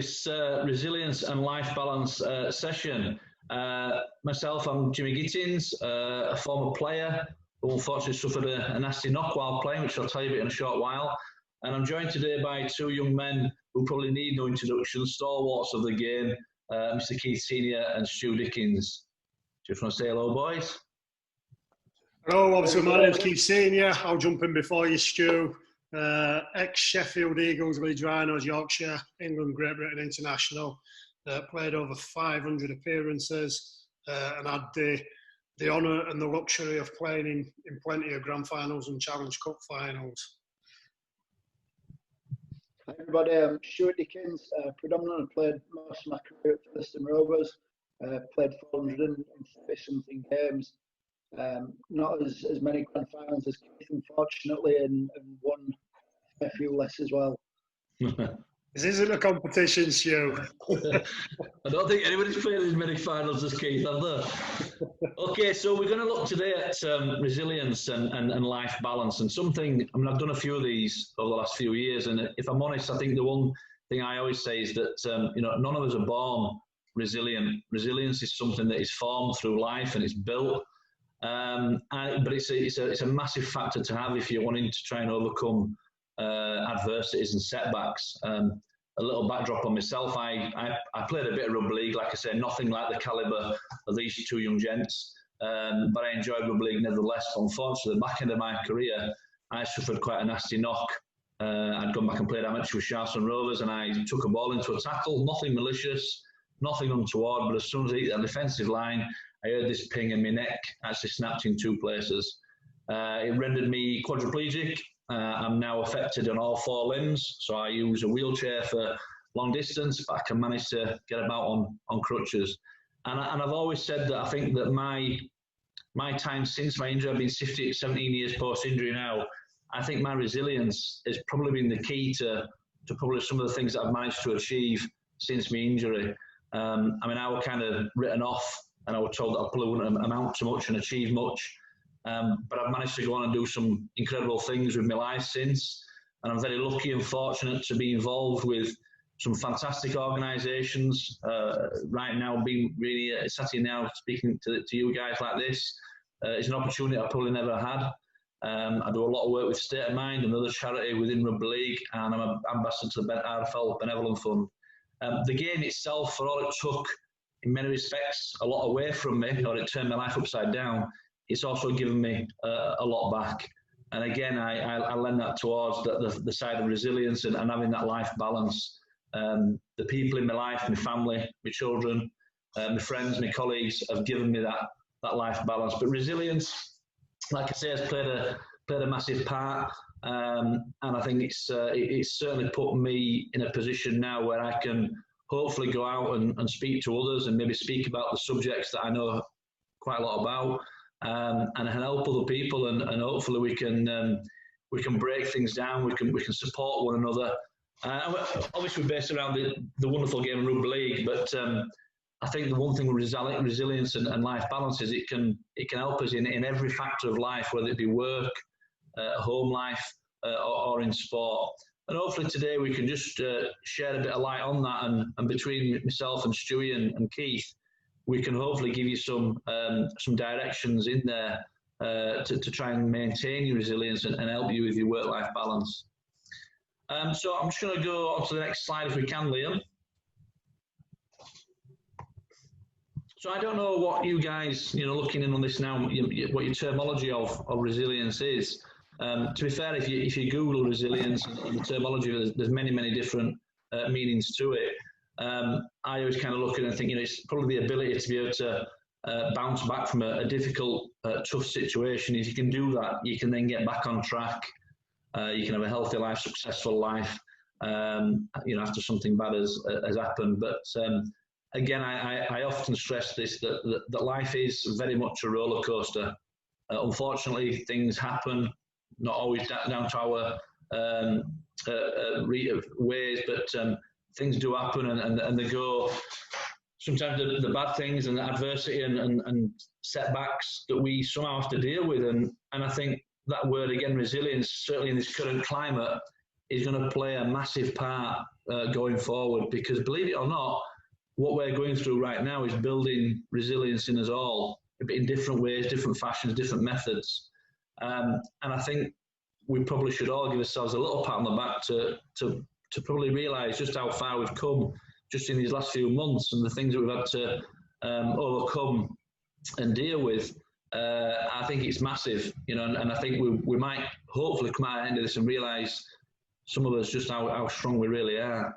this resilience and life balance session. Myself, I'm Jimmy Gittins, a former player who unfortunately suffered a nasty knock while playing, which I'll tell you about in a short while. And I'm joined today by two young men who probably need no introduction, stalwarts of the game, Mr. Keith Senior and Stu Dickens. Just want to say hello, boys. Hello, obviously my name's Keith Senior. I'll jump in before you, Stu. Ex-Sheffield Eagles, Leeds Rhinos, Yorkshire, England, Great Britain international. Played over 500 appearances and had the honour and the luxury of playing in plenty of grand finals and Challenge Cup finals. Hi everybody, I'm Stuart Dickens. Predominantly played most of my career at Featherstone Rovers. Played 430 something games. Not as many grand finals as Keith, unfortunately, and won a few less as well. This isn't a competition, Stu. I don't think anybody's played as many finals as Keith, have they? Okay, so we're going to look today at resilience and life balance, and something, I mean, I've done a few of these over the last few years, and if I'm honest, I think the one thing I always say is that, none of us are born resilient. Resilience is something that is formed through life and it's built. But it's a massive factor to have if you're wanting to try and overcome adversities and setbacks. A little backdrop on myself, I played a bit of rugby league, like I say, nothing like the calibre of these two young gents, but I enjoyed rugby league nevertheless. Unfortunately, the back end of my career, I suffered quite a nasty knock. I'd gone back and played amateur with Charleston Rovers, and I took a ball into a tackle, nothing malicious, nothing untoward, but as soon as I hit that defensive line, I heard this ping and my neck actually snapped in two places. It rendered me quadriplegic. I'm now affected on all four limbs, so I use a wheelchair for long distance, but I can manage to get about on crutches. And I've always said that I think that my time since my injury, I've been 17 years post-injury now, I think my resilience has probably been the key to probably some of the things that I've managed to achieve since my injury. I mean, I was kind of written off, and I was told that I probably wouldn't amount to much and achieve much. But I've managed to go on and do some incredible things with my life since. And I'm very lucky and fortunate to be involved with some fantastic organisations. Right now, being really sat here now speaking to you guys like this is an opportunity I probably never had. I do a lot of work with State of Mind, another charity within Rugby League, and I'm an ambassador to the RFL Benevolent Fund. The game itself, for all it took, in many respects, a lot away from me, or it turned my life upside down, it's also given me a lot back. And again, I lend that towards the side of resilience and having that life balance. The people in my life, my family, my children, my friends, my colleagues have given me that life balance. But resilience, like I say, has played a massive part. And I think it's certainly put me in a position now where I can hopefully go out and speak to others and maybe speak about the subjects that I know quite a lot about. And help other people, and hopefully we can break things down. We can support one another. Obviously, we're based around the wonderful game of rugby league, but I think the one thing with resilience and life balance is it can help us in every factor of life, whether it be work, home life, or in sport. And hopefully today we can just share a bit of light on that, and between myself and Stewie and Keith, we can hopefully give you some directions in there to try and maintain your resilience and help you with your work-life balance. So I'm just going to go on to the next slide if we can, Liam. So I don't know what you guys, looking in on this now, what your terminology of resilience is. To be fair, if you Google resilience and the terminology, there's many different meanings to it. I always kind of look at it and think, it's probably the ability to be able to bounce back from a difficult, tough situation. If you can do that, you can then get back on track. You can have a healthy life, successful life, after something bad has happened. But again, I often stress this, that life is very much a roller coaster. Unfortunately, things happen, not always down to our ways, but things do happen and they go. Sometimes the bad things and the adversity and setbacks that we somehow have to deal with. And I think that word again, resilience, certainly in this current climate, is going to play a massive part going forward, because believe it or not, what we're going through right now is building resilience in us all, in different ways, different fashions, different methods. And I think we probably should all give ourselves a little pat on the back to probably realise just how far we've come just in these last few months, and the things that we've had to overcome and deal with. I think it's massive, you know, and I think we might hopefully come out at the end of this and realise, some of us, just how strong we really are.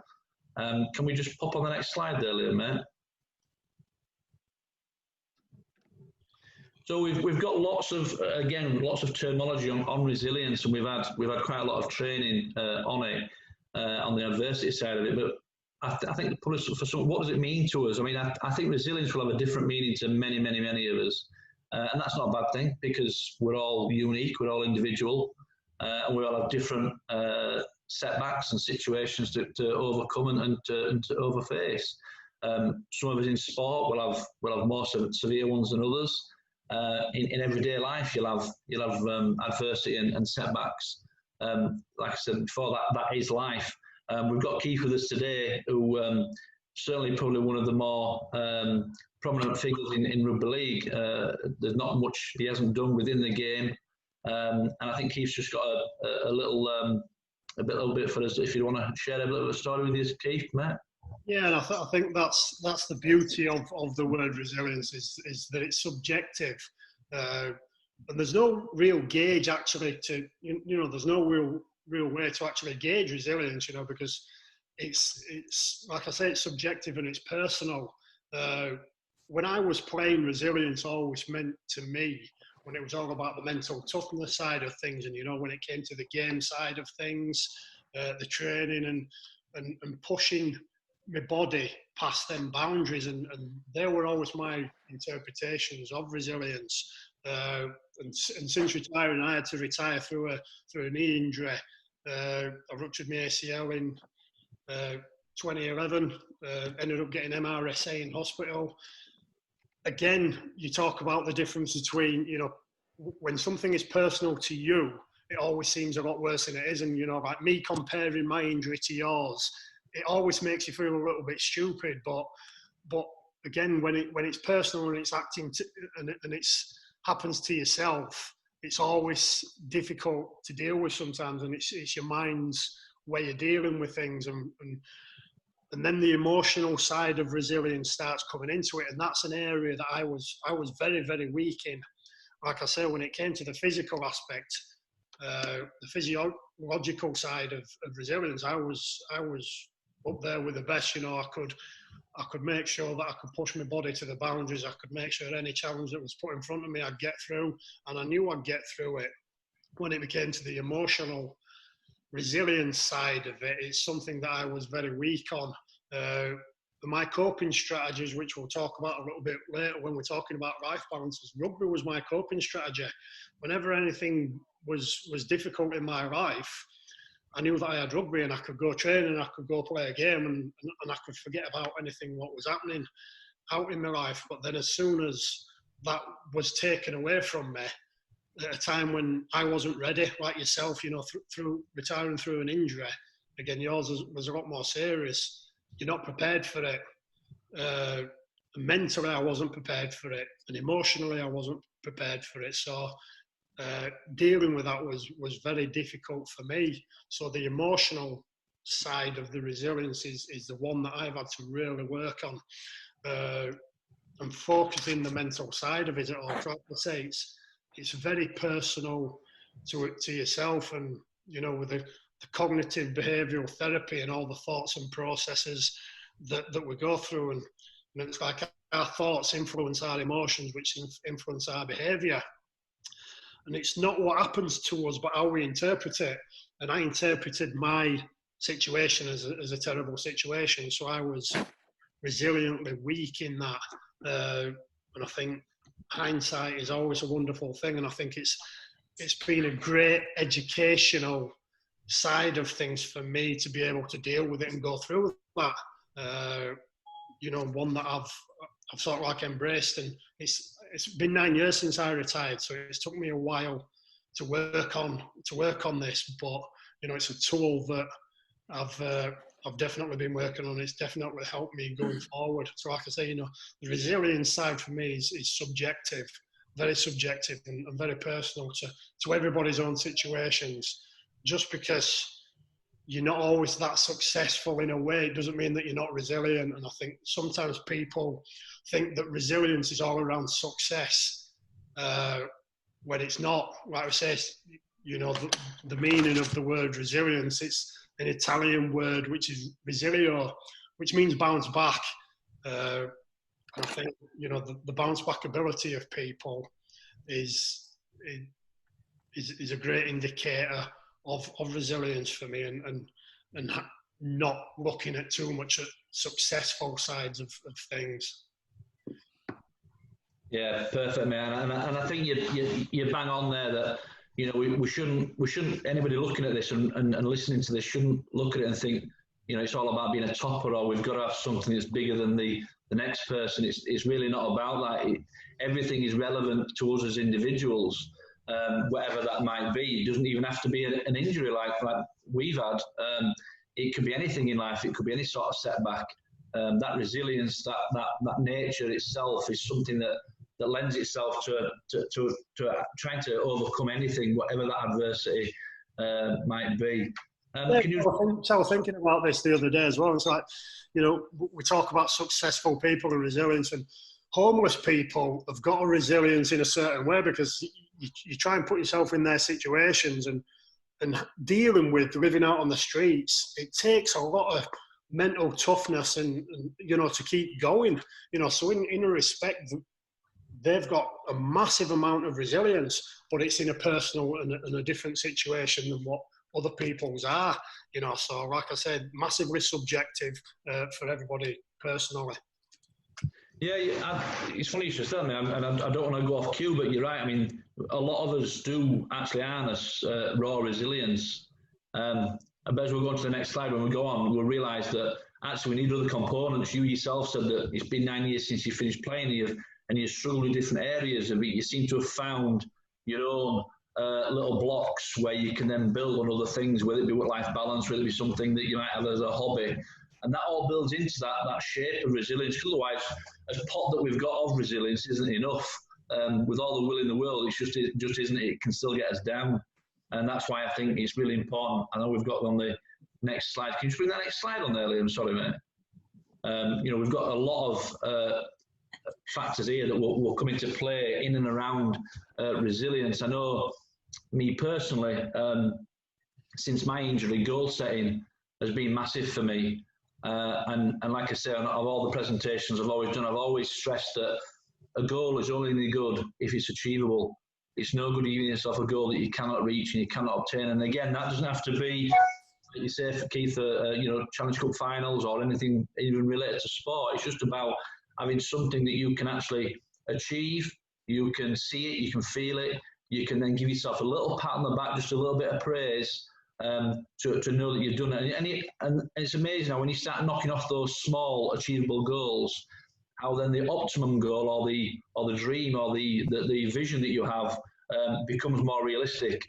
Can we just pop on the next slide there, Liam, mate? So we've got lots of terminology on resilience, and we've had quite a lot of training on it, on the adversity side of it. But I think probably for some, what does it mean to us? I mean, I think resilience will have a different meaning to many of us, and that's not a bad thing, because we're all unique, we're all individual, and we all have different setbacks and situations to overcome and to overface. Some of us in sport will have more severe ones than others. In everyday life, you'll have adversity and setbacks. Like I said before, that is life. We've got Keith with us today, who certainly probably one of the more prominent figures in rugby league. There's not much he hasn't done within the game, and I think Keith's just got a little bit for us. If you want to share a little story with us, Keith, mate. Yeah, and I think that's the beauty of the word resilience, is that it's subjective, and there's no real gauge actually to, you know, there's no real way to actually gauge resilience, you know, because it's like I say, it's subjective and it's personal. When I was playing, resilience always meant to me, when it was all about the mental toughness side of things, and, you know, when it came to the game side of things, the training and pushing my body past them boundaries, and they were always my interpretations of resilience. And since retiring, I had to retire through a knee injury. I ruptured my ACL in 2011. Ended up getting MRSA in hospital. Again, you talk about the difference between, you know, when something is personal to you, it always seems a lot worse than it is. And, you know, like me comparing my injury to yours, it always makes you feel a little bit stupid. But again, when it's personal and it's acting and it's happens to yourself, it's always difficult to deal with sometimes, and it's your mind's way of dealing with things, and then the emotional side of resilience starts coming into it, and that's an area that I was very, very weak in. Like I say, when it came to the physical aspect, the physiological side of resilience, I was up there with the best. You know, I could make sure that I could push my body to the boundaries. I could make sure any challenge that was put in front of me, I'd get through, and I knew I'd get through it. When it became to the emotional resilience side of it, it's something that I was very weak on. My coping strategies, which we'll talk about a little bit later when we're talking about life balances, rugby was my coping strategy. Whenever anything was difficult in my life, I knew that I had rugby, and I could go train and I could go play a game, and I could forget about anything what was happening out in my life. But then as soon as that was taken away from me, at a time when I wasn't ready, like yourself, you know, through retiring through an injury, again, yours was a lot more serious. You're not prepared for it. Mentally, I wasn't prepared for it, and emotionally, I wasn't prepared for it. So dealing with that was very difficult for me. So the emotional side of the resilience is the one that I've had to really work on, and focusing the mental side of it all. Like I say, it's very personal to yourself, and, you know, with the cognitive behavioural therapy and all the thoughts and processes that we go through, and it's like our thoughts influence our emotions, which influence our behaviour. And it's not what happens to us, but how we interpret it. And I interpreted my situation as a terrible situation, so I was resiliently weak in that. And I think hindsight is always a wonderful thing, and I think it's been a great educational side of things for me to be able to deal with it and go through that. You know, one that I've sort of like embraced, and it's been 9 years since I retired, so it's took me a while to work on this. But, you know, it's a tool that I've definitely been working on. It's definitely helped me going forward. So like I say, the resilience side for me is subjective, very subjective and very personal to everybody's own situations. Just because you're not always that successful in a way, it doesn't mean that you're not resilient. And I think sometimes people think that resilience is all around success, when it's not. Like I say, the meaning of the word resilience, it's an Italian word which is resilio, which means bounce back. And I think the bounce back ability of people is a great indicator of resilience for me, and not looking at too much at successful sides of things. Yeah, perfect, man. And I think you bang on there that we shouldn't anybody looking at this and listening to this shouldn't look at it and think it's all about being a topper, or we've got to have something that's bigger than the next person. It's really not about that. Everything is relevant to us as individuals, whatever that might be. It doesn't even have to be an injury like we've had. It could be anything in life. It could be any sort of setback. That resilience, that nature itself is something that lends itself to trying to overcome anything, whatever that adversity might be. I was thinking about this the other day as well. It's like, we talk about successful people and resilience, and homeless people have got a resilience in a certain way because you try and put yourself in their situations, and dealing with living out on the streets, it takes a lot of mental toughness and to keep going. So in a respect, they've got a massive amount of resilience, but it's in a personal and a different situation than what other people's are. So like I said, massively subjective for everybody personally. Yeah, it's funny you should tell me, and I don't want to go off cue, but you're right. I mean, a lot of us do actually harness raw resilience. I bet as we'll go on to the next slide, when we go on, we'll realise that actually we need other components. You yourself said that it's been 9 years since you finished playing, and you've struggled in different areas of it. You seem to have found your own little blocks where you can then build on other things, whether it be work-life balance, whether it be something that you might have as a hobby. And that all builds into that shape of resilience. Otherwise, as pot that we've got of resilience isn't enough. With all the will in the world, it just isn't. It can still get us down. And that's why I think it's really important. I know we've got on the next slide. Can you just bring that next slide on there, Liam? Sorry, mate. We've got a lot of factors here that will come into play in and around resilience. I know me personally, since my injury, goal setting has been massive for me. And like I say, of all the presentations I've always done, I've always stressed that a goal is only any good if it's achievable. It's no good giving yourself a goal that you cannot reach and you cannot obtain. And again, that doesn't have to be, like you say, for Keith, Challenge Cup finals or anything even related to sport. It's just about having something that you can actually achieve. You can see it, you can feel it. You can then give yourself a little pat on the back, just a little bit of praise to know that you've done it. And it's amazing how when you start knocking off those small achievable goals, how then the optimum goal or the dream or the vision that you have becomes more realistic.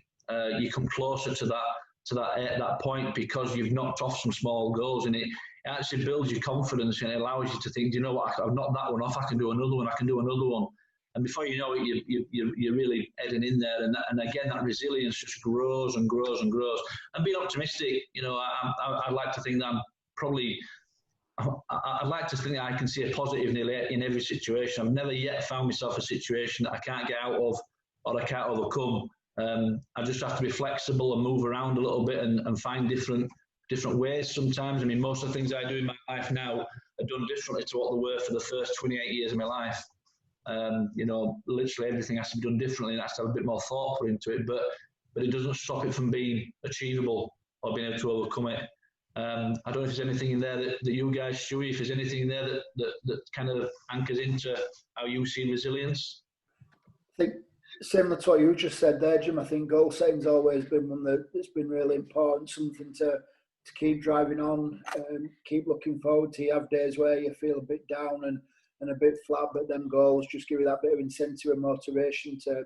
You come closer to that point because you've knocked off some small goals, and it actually builds your confidence and it allows you to think, you know what, I've knocked that one off, I can do another one, I can do another one. And before you know it, you're really heading in there. And again, that resilience just grows and grows and grows. And being optimistic, I'd like to think that I'd like to think that I can see a positive in every situation. I've never yet found myself a situation that I can't get out of or I can't overcome. I just have to be flexible and move around a little bit and find different ways sometimes. I mean, most of the things I do in my life now are done differently to what they were for the first 28 years of my life. Literally everything has to be done differently and has to have a bit more thought put into it, but it doesn't stop it from being achievable or being able to overcome it. I don't know if there's anything in there that you guys, Stewie, if there's anything in there that kind of anchors into how you see resilience. I think similar to what you just said there, Jim, I think goal setting's always been one that's been really important, something to keep driving on, keep looking forward to. You have days where you feel a bit down and a bit flat, but them goals just give you that bit of incentive and motivation to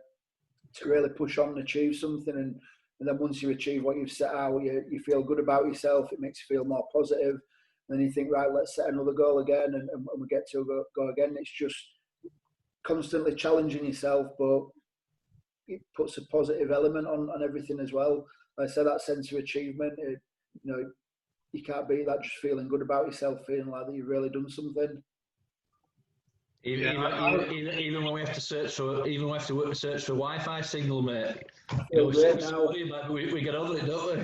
really push on and achieve something. And then once you achieve what you've set out, you feel good about yourself. It makes you feel more positive. And then you think, right, let's set another goal again, and we get to go again. It's just constantly challenging yourself, but it puts a positive element on everything as well. Like I said, that sense of achievement, you can't beat that, just feeling good about yourself, feeling like that you've really done something. Even when we have to search for Wi-Fi signal, mate. We get over it, don't we?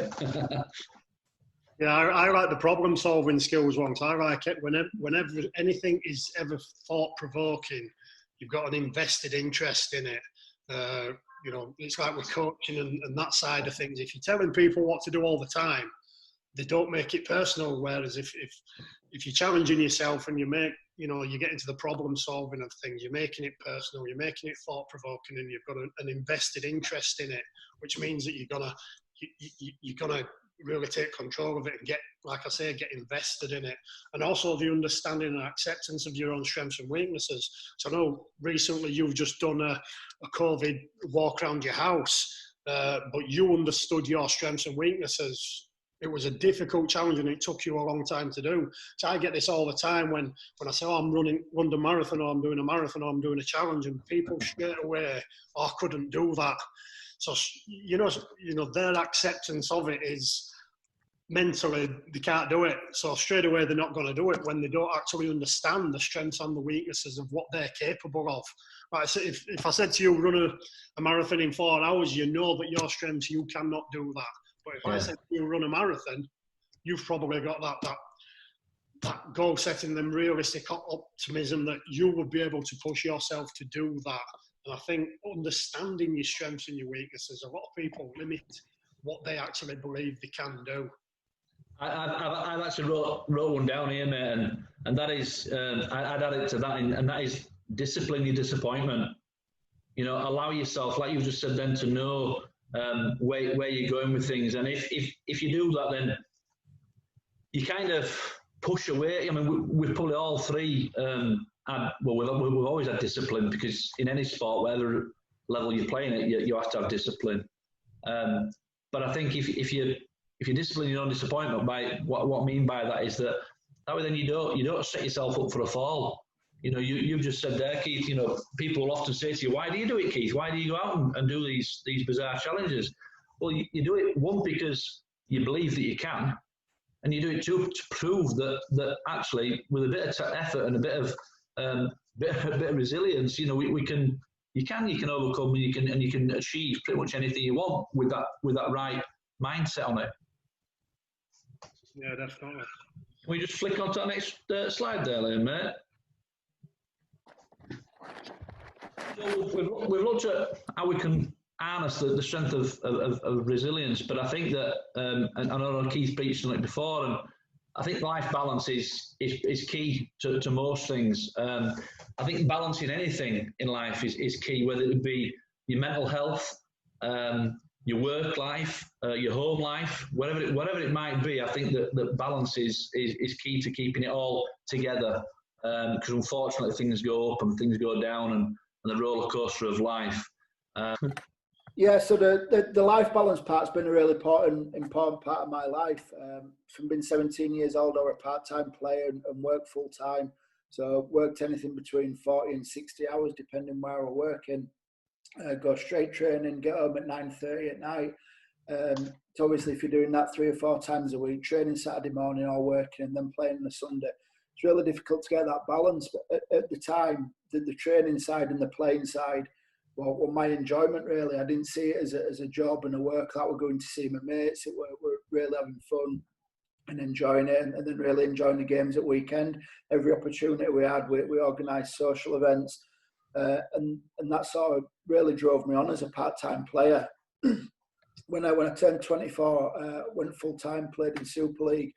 Yeah, I like the problem solving skills ones. I like it whenever anything is ever thought provoking, you've got an invested interest in it. It's like with coaching and that side of things. If you're telling people what to do all the time, they don't make it personal. Whereas if you're challenging yourself and you get into the problem solving of things, you're making it personal, you're making it thought provoking, and you've got an invested interest in it, which means that you're gonna really take control of it and get invested in it. And also the understanding and acceptance of your own strengths and weaknesses. So I know recently you've just done a COVID walk around your house, but you understood your strengths and weaknesses. It was a difficult challenge and it took you a long time to do. So I get this all the time when I say, I'm running London Marathon, or I'm doing a marathon, or I'm doing a challenge, and people straight away, I couldn't do that. So, their acceptance of it is mentally, they can't do it. So straight away, they're not going to do it when they don't actually understand the strengths and the weaknesses of what they're capable of. Right, so if I said to you, run a marathon in 4 hours, you know that your strengths, you cannot do that. But if I said to you, run a marathon, you've probably got that goal setting, them realistic optimism that you would be able to push yourself to do that. And I think understanding your strengths and your weaknesses, a lot of people limit what they actually believe they can do. I've actually wrote one down here, mate, and that is, I'd add it to that, and that is discipline your disappointment. Allow yourself, like you just said then, to know where you're going with things. And if you do that, then you kind of push away. I mean, we've probably all three, we've always had discipline, because in any sport, whatever level you're playing at, you have to have discipline. But I think if you discipline your own disappointment, by what I mean by that is that way then you don't set yourself up for a fall. You've just said there, Keith, people will often say to you, why do you do it, Keith? Why do you go out and do these bizarre challenges? Well, you do it, one, because you believe that you can, and you do it two, to prove that actually, with a bit of effort and a bit of resilience, you can overcome, and you can achieve pretty much anything you want with that right mindset on it. Yeah, definitely. Can we just flick on to the next slide there, Liam, mate? So we've looked at how we can harness the strength of resilience, but I think that, and I know Keith preached on it before, and I think life balance is key to most things. I think balancing anything in life is key, whether it be your mental health, your work life, your home life, whatever it might be. I think that balance is key to keeping it all together, because unfortunately things go up and things go down, and the roller coaster of life. Yeah, so the life balance part's been a really important part of my life. From being 17 years old, I was a part-time player and worked full-time. So worked anything between 40 and 60 hours, depending where I was working. Go straight training, get home at 9:30 at night. So obviously, if you're doing that 3 or 4 times a week, training Saturday morning or working and then playing on a Sunday, it's really difficult to get that balance. But at the time, the training side and the playing side, well, my enjoyment really. I didn't see it as a job and a work that we're going to see my mates. We're really having fun and enjoying it, and then really enjoying the games at weekend. Every opportunity we had, we organised social events, and that sort of really drove me on as a part-time player. When I turned 24, went full-time, played in Super League,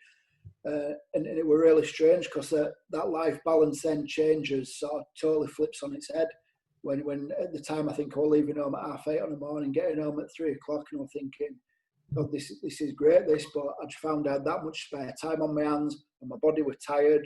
and it were really strange, because that life balance then changes, sort of totally flips on its head. When at the time I think I was leaving home at 8:30 in the morning, getting home at 3 o'clock, and I'm thinking, God, this is great, but I just found I had that much spare time on my hands, and my body was tired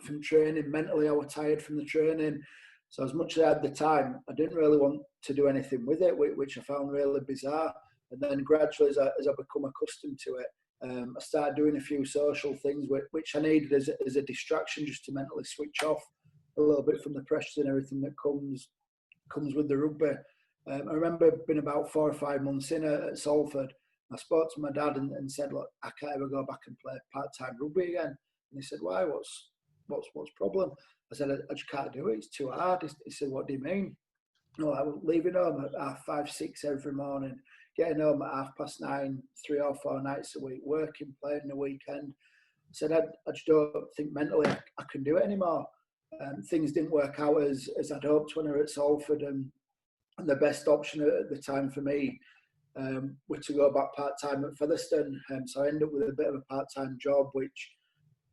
from training. Mentally, I was tired from the training. So as much as I had the time, I didn't really want to do anything with it, which I found really bizarre. And then gradually, as I become accustomed to it, I started doing a few social things which I needed as a distraction, just to mentally switch off a little bit from the pressures and everything that comes with the rugby. I remember being about 4 or 5 months in at Salford. I spoke to my dad and said, look, I can't ever go back and play part-time rugby again. And he said, why? What's the problem? I said, I just can't do it. It's too hard. He said, what do you mean? No, I was leaving home at 5, 6 every morning, getting home at 9:30, 3 or 4 nights a week, working, playing the weekend. I said, I just don't think mentally I can do it anymore. Things didn't work out as I'd hoped when I was at Salford, and the best option at the time for me was to go back part-time at Featherstone. So I ended up with a bit of a part-time job, which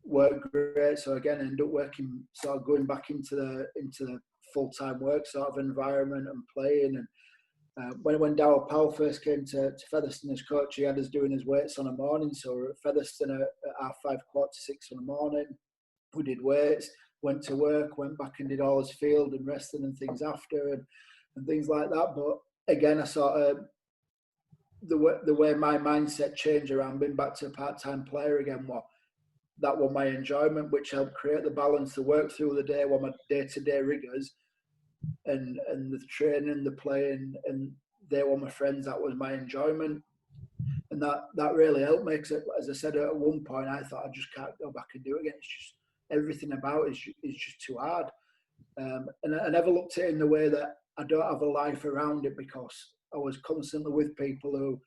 worked great. So again, I ended up working, sort of going back into the full-time work sort of environment and playing. And when Darryl Powell first came to Featherstone as coach, he had us doing his weights on a morning. So we're at Featherstone at 5:15 on a morning. We did weights, went to work, went back and did all his field and resting and things after and things like that. But again, I sort of, the way my mindset changed around being back to a part-time player again, that was my enjoyment, which helped create the balance to work through the day, my day-to-day rigours, and the training, the playing, and they were my friends. That was my enjoyment, and that really helped me. Because as I said at one point, I thought I just can't go back and do it again. It's just everything about it is just too hard. And I never looked at it in the way that I don't have a life around it, because I was constantly with people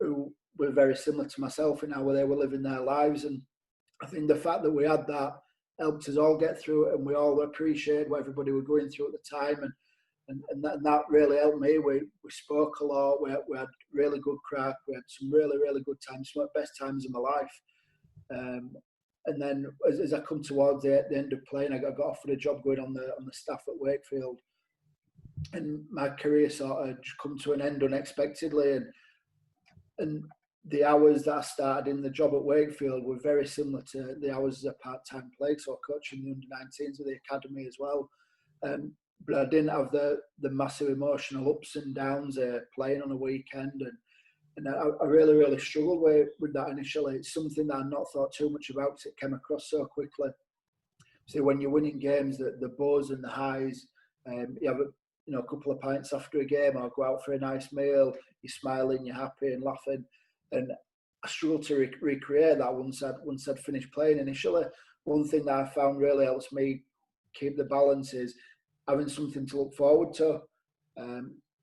who were very similar to myself in how they were living their lives. And I think the fact that we had that helped us all get through it, and we all appreciated what everybody were going through at the time. And that really helped me. We spoke a lot. We had really good crack. We had some really, really good times, some of the best times of my life. And then as I come towards the end of playing, I got offered a job going on the staff at Wakefield. And my career sort of just come to an end unexpectedly. And the hours that I started in the job at Wakefield were very similar to the hours as a part-time player. So coaching the under-19s with the academy as well. But I didn't have the massive emotional ups and downs playing on a weekend. And I really, really struggled with that initially. It's something that I've not thought too much about, because it came across so quickly. So when you're winning games, the buzz and the highs, you have a couple of pints after a game, or go out for a nice meal, you're smiling, you're happy and laughing. And I struggled to recreate that once I'd finished playing initially. One thing that I found really helps me keep the balance is having something to look forward to.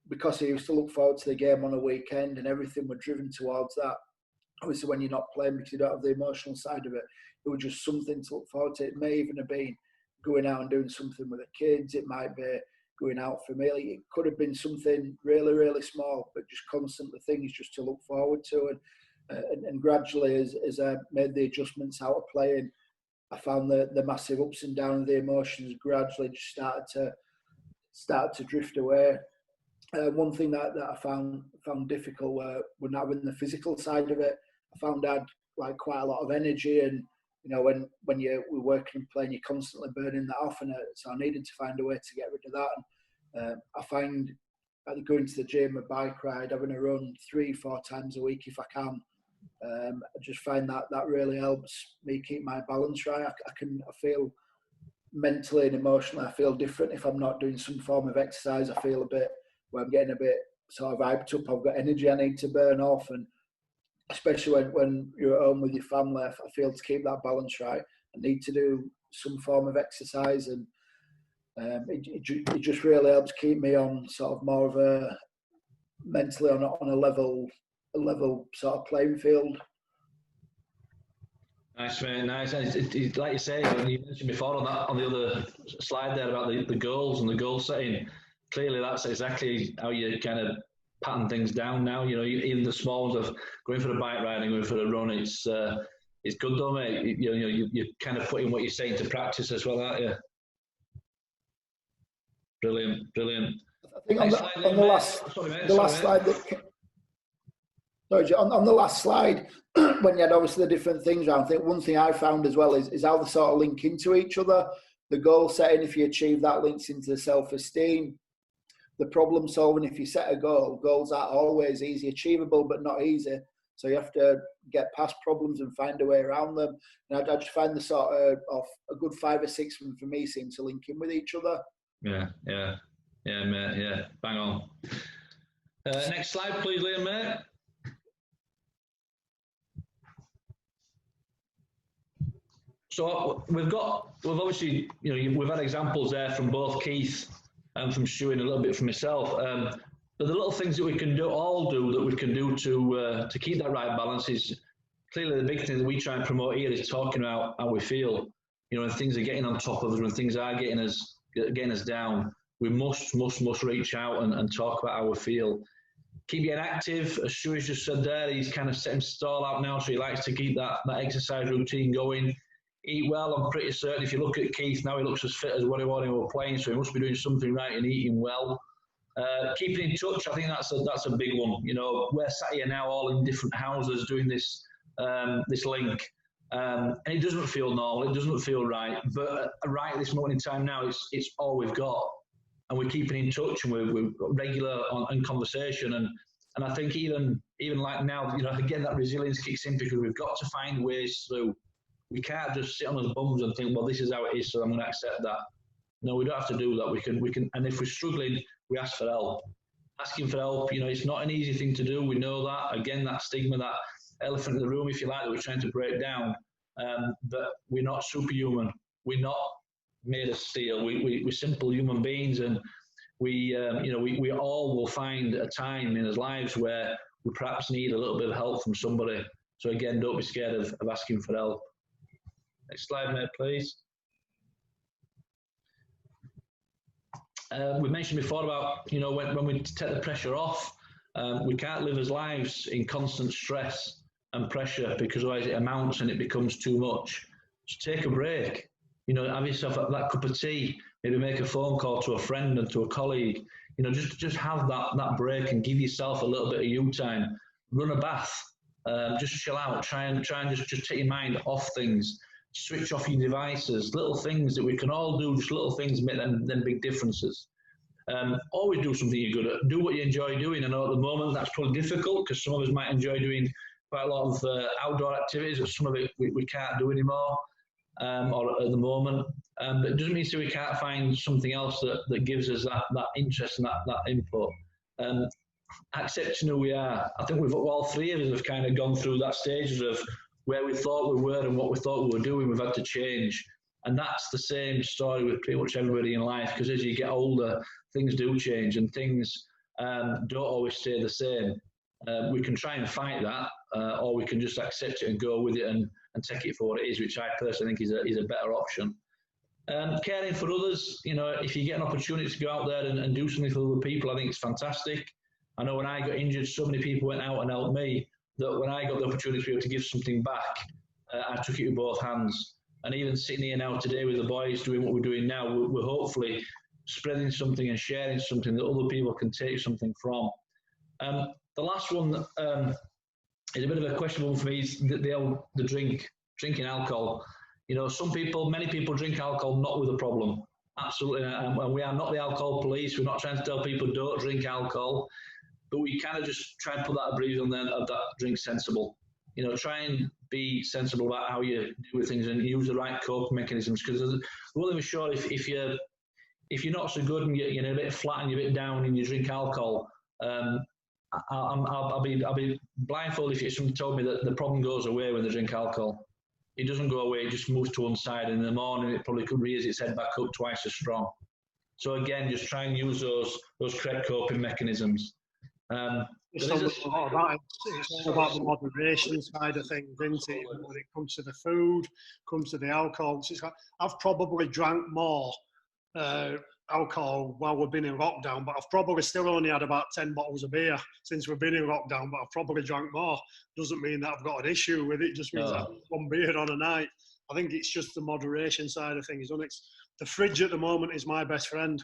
Because I used to look forward to the game on a weekend, and everything were driven towards that. Obviously, when you're not playing because you don't have the emotional side of it, it was just something to look forward to. It may even have been going out and doing something with the kids. It might be going out for a meal. It could have been something really, really small, but just constantly things just to look forward to. And gradually, as I made the adjustments out of playing, I found the massive ups and downs of the emotions gradually just started to drift away. One thing that I found difficult were not having the physical side of it. I found I had quite a lot of energy, and when you're working and playing, you're constantly burning that off, and so I needed to find a way to get rid of that. And I find going to the gym, a bike ride, having a run 3-4 times a week if I can. I just find that really helps me keep my balance right. I feel mentally and emotionally, I feel different if I'm not doing some form of exercise. I feel a bit where I'm getting a bit sort of hyped up. I've got energy I need to burn off, and especially when you're at home with your family, I feel to keep that balance right, I need to do some form of exercise, and it just really helps keep me on sort of more of a mentally on a level sort of playing field. Nice, very nice. And it's like you say, you mentioned before on the other slide there about the goals and the goal setting. Clearly, that's exactly how you kind of pattern things down now. Even the small ones of going for a bike ride and going for a run. It's good though, mate. You're kind of putting what you're saying to practice as well, aren't you? Brilliant. I think on the last slide on the last slide, when you had obviously the different things around, I think one thing I found as well is how they sort of link into each other. The goal setting, if you achieve that, links into the self-esteem. the problem solving. If you set a goal, goals are always easy, achievable, but not easy. So you have to get past problems and find a way around them. And I just find the sort of a good 5 or 6 of them for me seem to link in with each other. Yeah, mate. Yeah, bang on. Next slide, please, Liam, mate. So we've obviously, we've had examples there from both Keith and from Stu and a little bit from myself. But the little things that we can do to keep that right balance is clearly the big thing that we try and promote here is talking about how we feel. When things are getting on top of us, when things are getting us down, we must reach out and talk about how we feel. Keep getting active. As Stu has just said there, he's kind of setting stall out now, so he likes to keep that exercise routine going. Eat well. I'm pretty certain if you look at Keith now, he looks as fit as what he was when we were playing, so he must be doing something right and eating well. Keeping in touch, I think that's a big one. We're sat here now all in different houses doing this link, and it doesn't feel normal. It doesn't feel right. But right at this moment in time now, it's all we've got, and we're keeping in touch and we're regular in conversation. And I think even like now, again that resilience kicks in because we've got to find ways through. We can't just sit on our bums and think, well, this is how it is, so I'm going to accept that. No, we don't have to do that. We can, and if we're struggling, we ask for help. Asking for help, it's not an easy thing to do. We know that. Again, that stigma, that elephant in the room, if you like, that we're trying to break down. But we're not superhuman. We're not made of steel. We're simple human beings, and we all will find a time in our lives where we perhaps need a little bit of help from somebody. So again, don't be scared of asking for help. Next slide, mate, please. We mentioned before about, when we take the pressure off, we can't live as lives in constant stress and pressure because otherwise it amounts and it becomes too much. So take a break, have yourself that cup of tea, maybe make a phone call to a friend and to a colleague, just have that break and give yourself a little bit of you time. Run a bath, just chill out, try and just take your mind off things. Switch off your devices, little things that we can all do, just little things make them big differences. Always do something you're good at. Do what you enjoy doing. I know at the moment that's probably difficult because some of us might enjoy doing quite a lot of outdoor activities, but some of it we can't do anymore or at the moment. But it doesn't mean to say we can't find something else that gives us that interest and that input. Accepting who we are. I think all three of us have kind of gone through that stages of where we thought we were and what we thought we were doing, we've had to change. And that's the same story with pretty much everybody in life, because as you get older, things do change and things don't always stay the same. We can try and fight that, or we can just accept it and go with it and take it for what it is, which I personally think is a better option. Caring for others, if you get an opportunity to go out there and do something for other people, I think it's fantastic. I know when I got injured, so many people went out and helped me, that when I got the opportunity to be able to give something back, I took it with both hands. And even sitting here now today with the boys doing what we're doing now, we're hopefully spreading something and sharing something that other people can take something from. The last one is a bit of a questionable for me, is drinking alcohol. Many people drink alcohol not with a problem. Absolutely, and we are not the alcohol police. We're not trying to tell people don't drink alcohol. But we kind of just try and put that breeze on there of that drink sensible. Try and be sensible about how you do things and use the right coping mechanisms. Because the one thing for sure, if you're not so good and you're a bit flat and you're a bit down and you drink alcohol, I'll be blindfolded if someone told me that the problem goes away when they drink alcohol. It doesn't go away; it just moves to one side. And in the morning, it probably could rears its head back up twice as strong. So again, just try and use those correct coping mechanisms. It's all about the moderation side of things, isn't it? When it comes to the food, comes to the alcohol. I've probably drank more alcohol while we've been in lockdown, but I've probably still only had about 10 bottles of beer since we've been in lockdown, but I've probably drank more. Doesn't mean that I've got an issue with it, just means that I've one beer on a night. I think it's just the moderation side of things. The fridge at the moment is my best friend.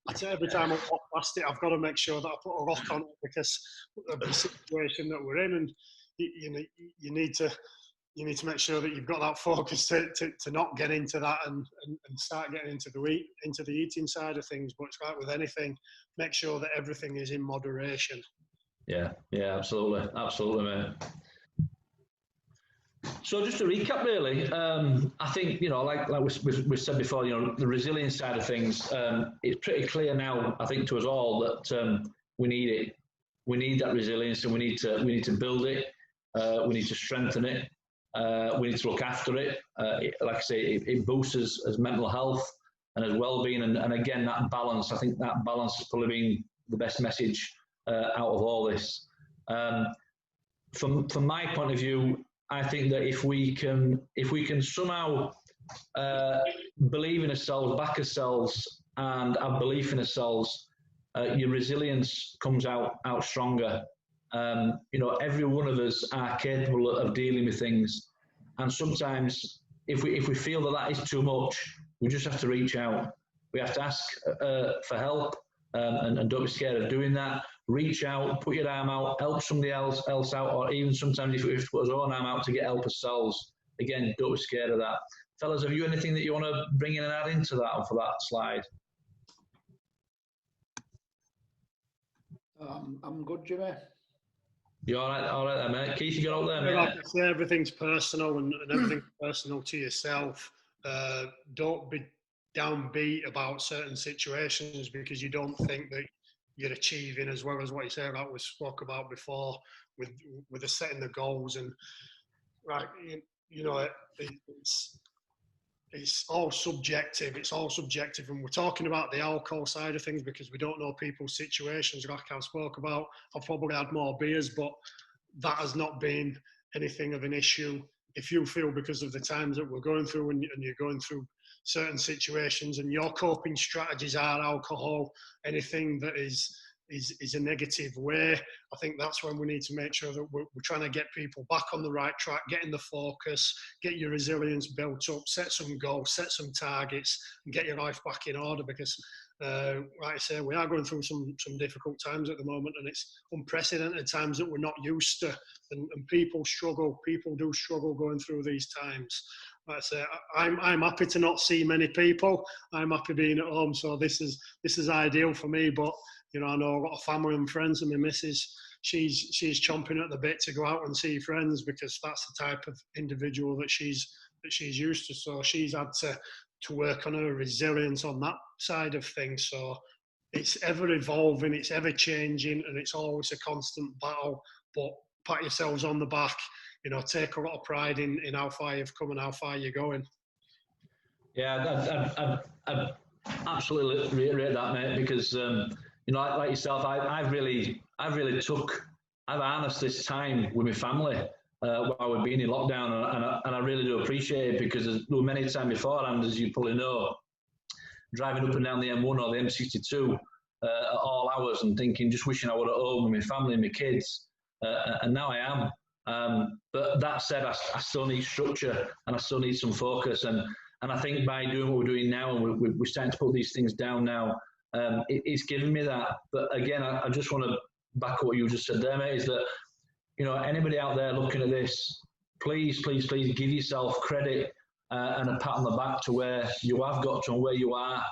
I say every time I walk past it, I've got to make sure that I put a lock on it because of the situation that we're in, and you need to you need to make sure that you've got that focus to not get into that and start getting into the eating side of things. But it's like with anything, make sure that everything is in moderation. Yeah, absolutely, mate. So just to recap, really, I think, you know, like we said before, you know, the resilience side of things, it's pretty clear now, I think, to us all that we need it. We need that resilience, and we need to build it. We need to strengthen it. We need to look after it. Like I say, it boosts us as mental health and as well-being, and again, that balance. I think that balance has probably been the best message out of all this. From my point of view, I think that if we can somehow believe in ourselves, back ourselves, and have belief in ourselves, your resilience comes out stronger. You know, every one of us are capable of dealing with things, and sometimes if we feel that is too much, we just have to reach out. We have to ask for help, and don't be scared of doing that. Reach out, put your arm out, help somebody else out, or even sometimes if we have to put our own arm out to get help ourselves. Again, don't be scared of that. Fellas, have you anything that you want to bring in and add into that for that slide? I'm good, Jimmy. You all right there, mate? Keith, you got out there, mate? Like I say, everything's personal, and everything's personal to yourself. Don't be downbeat about certain situations because you don't think that you're achieving as well as what you say, like we spoke about before, with the setting the goals. And right, you know, it's all subjective. It's all subjective, and we're talking about the alcohol side of things because we don't know people's situations. Like I spoke about, I've probably had more beers, but that has not been anything of an issue. If you feel because of the times that we're going through and you're going through certain situations and your coping strategies are alcohol, anything that is a negative way, I think that's when we need to make sure that we're trying to get people back on the right track, getting the focus, get your resilience built up, set some goals, set some targets, and get your life back in order because, like I say, we are going through some difficult times at the moment, and it's unprecedented times that we're not used to, and people do struggle going through these times. Like I say, I'm happy to not see many people. I'm happy being at home, so this is ideal for me. But you know, I know a lot of family and friends, and my missus, she's chomping at the bit to go out and see friends because that's the type of individual that she's used to. So she's had to work on her resilience on that side of things. So it's ever evolving, it's ever changing, and it's always a constant battle. But pat yourselves on the back. You know, take a lot of pride in how far you've come and how far you're going. Yeah, I absolutely reiterate that, mate, because you know, like yourself, I've harnessed this time with my family while we've been in lockdown, and I really do appreciate it because there were many times beforehand, as you probably know, driving up and down the M1 or the M62 at all hours and thinking, just wishing I were at home with my family and my kids, and now I am. But that said, I still need structure and I still need some focus, and I think by doing what we're doing now, and we're starting to put these things down now, it's given me that. But again, I just want to back up what you just said there, mate, is that, you know, anybody out there looking at this, please give yourself credit and a pat on the back to where you have got to and where you are,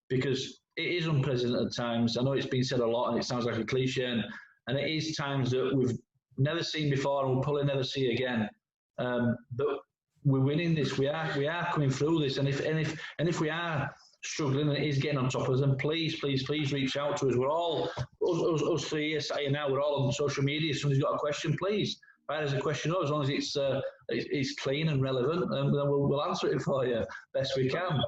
because it is unprecedented times. I know it's been said a lot and it sounds like a cliche, and it is times that we've never seen before and we'll probably never see again. But we're winning this. We are coming through this, and if we are struggling and it is getting on top of us, then please reach out to us. We're all us three here sat here now. We're all on social media. If somebody's got a question, please fire us a question. As long as it's clean and relevant, then we'll answer it for you best we can.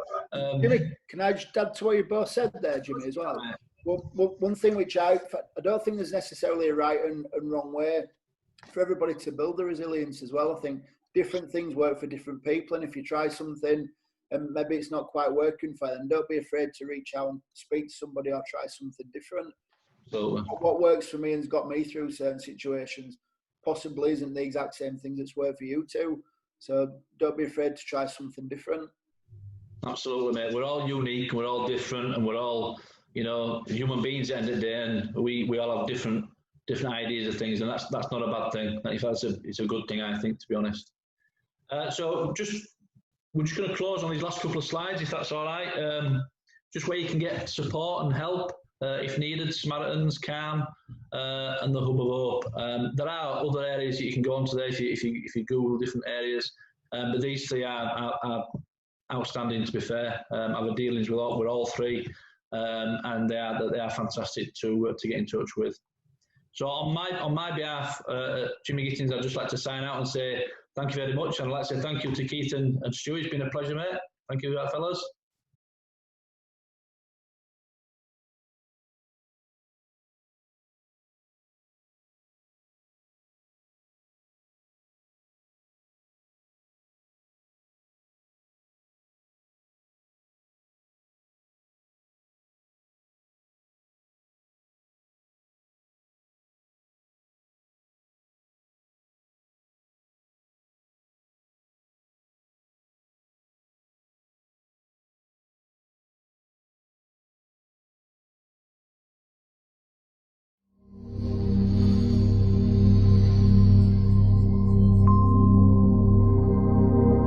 Jimmy, can I just add to what you both said there, Jimmy, as well? Well, one thing which I don't think there's necessarily a right and wrong way for everybody to build the resilience as well. I think different things work for different people, and if you try something and maybe it's not quite working for them, don't be afraid to reach out and speak to somebody or try something different. So what works for me and has got me through certain situations possibly isn't the exact same thing that's worked for you too. So don't be afraid to try something different. Absolutely, mate. We're all unique, we're all different, and we're all, you know, human beings at the end of the day, and we all have different ideas of things, and that's not a bad thing. It's a good thing, I think, to be honest. So we're just going to close on these last couple of slides, if that's all right. Just where you can get support and help if needed, Samaritans, Calm, and the Hub of Hope. There are other areas that you can go onto there if you Google different areas, but these three are outstanding, to be fair. I've dealings with all three, and they are fantastic to get in touch with. So on my behalf, Jimmy Gittins, I'd just like to sign out and say thank you very much, and I'd like to say thank you to Keith and Stu. It's been a pleasure, mate. Thank you, fellas.